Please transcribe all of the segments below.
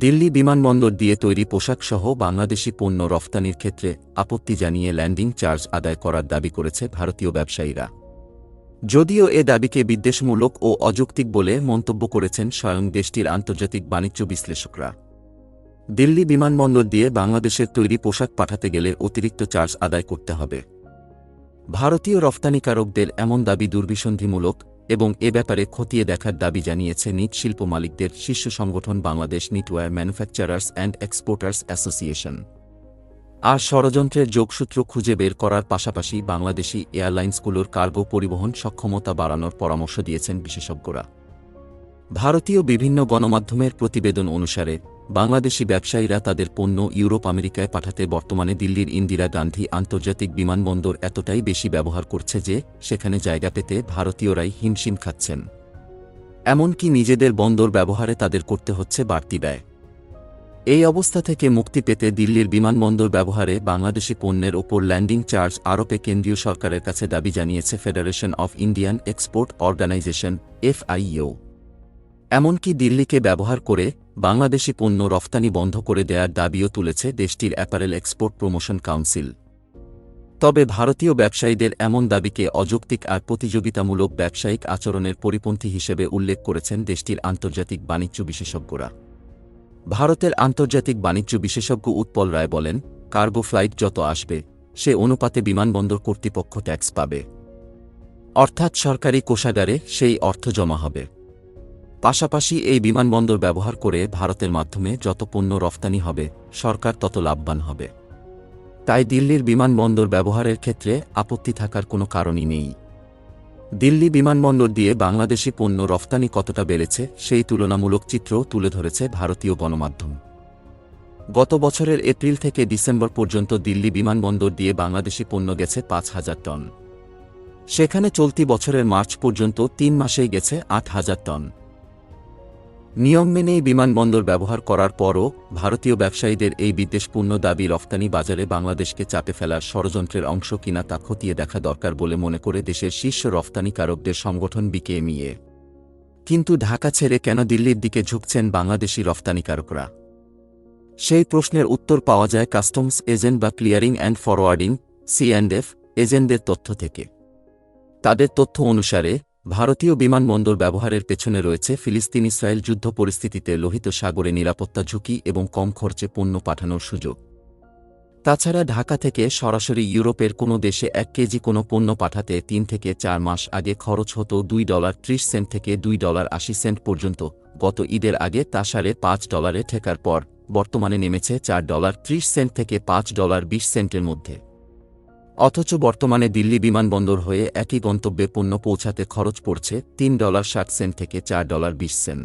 দিল্লি বিমানবন্দর দিয়ে তৈরি পোশাকসহ বাংলাদেশি পণ্য রফতানির ক্ষেত্রে আপত্তি জানিয়ে ল্যান্ডিং চার্জ আদায় করার দাবি করেছে ভারতীয় ব্যবসায়ীরা। যদিও এ দাবিকে বিদ্বেষমূলক ও অযৌক্তিক বলে মন্তব্য করেছেন স্বয়ং দেশটির আন্তর্জাতিক বাণিজ্য বিশ্লেষকরা। দিল্লি বিমানবন্দর দিয়ে বাংলাদেশের তৈরি পোশাক পাঠাতে গেলে অতিরিক্ত চার্জ আদায় করতে হবে। ভারতীয় রফতানিকারকদের এমন দাবি দুর্বিসন্ধিমূলক এবং এ ব্যাপারে খতিয়ে দেখার দাবি জানিয়েছে নিট শিল্প মালিকদের শীর্ষ সংগঠন Bangladesh knitwear manufacturers and exporters association. আর ষড়যন্ত্রের যোগসূত্র খুঁজে বের করার পাশাপাশি বাংলাদেশি এয়ারলাইন্সগুলোর কার্গো পরিবহন সক্ষমতা বাড়ানোর পরামর্শ দিয়েছেন বিশেষজ্ঞরা। ভারতীয় বিভিন্ন গণমাধ্যমের প্রতিবেদন অনুসারে বাংলাদেশি ব্যবসায়ীরা তাদের পণ্য ইউরোপ আমেরিকায় পাঠাতে বর্তমানে দিল্লির ইন্দিরা গান্ধী আন্তর্জাতিক বিমানবন্দর এতটাই বেশি ব্যবহার করছে যে সেখানে জায়গা পেতে ভারতীয়রাই হিমশিম খাচ্ছেন। এমনকি নিজেদের বন্দর ব্যবহারে তাদের করতে হচ্ছে বাড়তি ব্যয়। এই অবস্থা থেকে মুক্তি পেতে দিল্লির বিমানবন্দর ব্যবহারে বাংলাদেশি পণ্যের ওপর ল্যান্ডিং চার্জ আরোপে কেন্দ্রীয় সরকারের কাছে দাবি জানিয়েছে federation of Indian export organization FIO। এমনকি দিল্লিকে ব্যবহার করে বাংলাদেশি পণ্য রফতানি বন্ধ করে দেওয়ার দাবিও তুলেছে দেশটির অ্যাপারেল এক্সপোর্ট প্রমোশন কাউন্সিল। তবে ভারতীয় ব্যবসায়ীদের এমন দাবিকে অযৌক্তিক আর প্রতিযোগিতামূলক ব্যবসায়িক আচরণের পরিপন্থী হিসেবে উল্লেখ করেছেন দেশটির আন্তর্জাতিক বাণিজ্য বিশেষজ্ঞরা। ভারতের আন্তর্জাতিক বাণিজ্য বিশেষজ্ঞ উৎপল রায় বলেন, কার্গো ফ্লাইট যত আসবে সে অনুপাতে বিমানবন্দর কর্তৃপক্ষ ট্যাক্স পাবে, অর্থাৎ সরকারি কোষাগারে সেই অর্থ জমা হবে। পাশাপাশি এই বিমানবন্দর ব্যবহার করে ভারতের মাধ্যমে যত পণ্য রফতানি হবে সরকার তত লাভবান হবে। তাই দিল্লির বিমানবন্দর ব্যবহারের ক্ষেত্রে আপত্তি থাকার কোনো কারণই নেই। দিল্লি বিমানবন্দর দিয়ে বাংলাদেশি পণ্য রফতানি কতটা বেড়েছে সেই তুলনামূলক চিত্রও তুলে ধরেছে ভারতীয় গণমাধ্যম। গত বছরের এপ্রিল থেকে ডিসেম্বর পর্যন্ত দিল্লি বিমানবন্দর দিয়ে বাংলাদেশি পণ্য গেছে ৫,০০০ টন। সেখানে চলতি বছরের মার্চ পর্যন্ত ৩ মাসেই গেছে ৮,০০০ টন। নিয়ম মেনেই বিমানবন্দর ব্যবহার করার পরও ভারতীয় ব্যবসায়ীদের এই বিদ্বেষপূর্ণ দাবি রফতানি বাজারে বাংলাদেশকে চাপে ফেলার ষড়যন্ত্রের অংশ কিনা তা খতিয়ে দেখা দরকার বলে মনে করে দেশের শীর্ষ রফতানিকারকদের সংগঠন BKMEA। কিন্তু ঢাকা ছেড়ে কেন দিল্লির দিকে ঝুঁকছেন বাংলাদেশি রফতানিকারকরা? সেই প্রশ্নের উত্তর পাওয়া যায় কাস্টমস এজেন্ট বা ক্লিয়ারিং অ্যান্ড ফরওয়ার্ডিং C&F এজেন্টদের তথ্য থেকে। তাদের তথ্য অনুসারে ভারতীয় বিমানবন্দর ব্যবহারের পেছনে রয়েছে ফিলিস্তিন ইসরায়েল যুদ্ধ পরিস্থিতিতে লোহিত সাগরে নিরাপত্তা ঝুঁকি এবং কম খরচে পণ্য পাঠানোর সুযোগ। তাছাড়া ঢাকা থেকে সরাসরি ইউরোপের কোনো দেশে 1 কেজি কোনো পণ্য পাঠাতে 3 থেকে 4 মাস আগে খরচ হতো $2.30 থেকে $2.80 পর্যন্ত। গত ঈদের আগে তা $5.5 ঠেকার পর বর্তমানে নেমেছে $4.30 থেকে $5.20 মধ্যে। অথচ বর্তমানে দিল্লি বিমানবন্দর হয়ে একই গন্তব্যে পণ্য পৌঁছাতে খরচ পড়ছে $3.60 থেকে $4.20।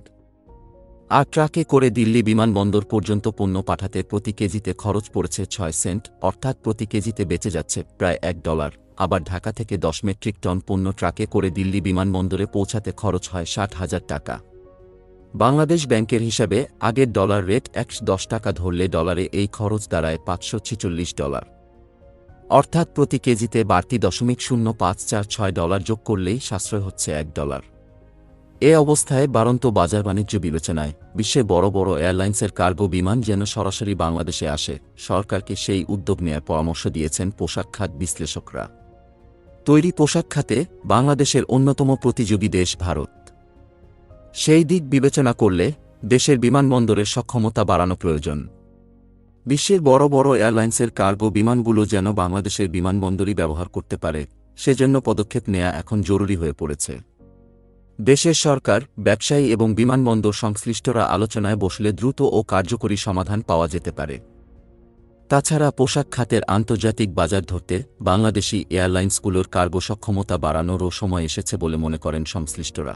আর ট্রাকে করে দিল্লি বিমানবন্দর পর্যন্ত পণ্য পাঠাতে প্রতি কেজিতে খরচ পড়ছে 6 সেন্ট, অর্থাৎ প্রতি কেজিতে বেঁচে যাচ্ছে প্রায় $1। আবার ঢাকা থেকে 10 মেট্রিক টন পণ্য ট্রাকে করে দিল্লি বিমানবন্দরে পৌঁছাতে খরচ হয় 60,000 টাকা। বাংলাদেশ ব্যাংকের হিসাবে আগের ডলার রেট 110 টাকা ধরলে ডলারে এই খরচ দাঁড়ায় $546। অর্থাৎ প্রতি কেজিতে বাড়তি $0.0546 যোগ করলেই সাশ্রয় হচ্ছে $1। এ অবস্থায় বাড়ন্ত বাজার বাণিজ্য বিবেচনায় বিশ্বে বড় বড় এয়ারলাইন্সের কার্গো বিমান যেন সরাসরি বাংলাদেশে আসে, সরকারকে সেই উদ্যোগ নেয়ার পরামর্শ দিয়েছেন পোশাক খাত বিশ্লেষকরা। তৈরি পোশাক খাতে বাংলাদেশের অন্যতম প্রতিযোগী দেশ ভারত। সেই দিক বিবেচনা করলে দেশের বিমানবন্দরের সক্ষমতা বাড়ানো প্রয়োজন। বিশ্বের বড় বড় এয়ারলাইন্সের কার্গো বিমানগুলো যেন বাংলাদেশের বিমানবন্দরই ব্যবহার করতে পারে, সেজন্য পদক্ষেপ নেওয়া এখন জরুরি হয়ে পড়েছে। দেশের সরকার, ব্যবসায়ী এবং বিমানবন্দর সংশ্লিষ্টরা আলোচনায় বসলে দ্রুত ও কার্যকরী সমাধান পাওয়া যেতে পারে। তাছাড়া পোশাক খাতের আন্তর্জাতিক বাজার ধরতে বাংলাদেশি এয়ারলাইন্সগুলোর কার্গো সক্ষমতা বাড়ানোরও সময় এসেছে বলে মনে করেন সংশ্লিষ্টরা।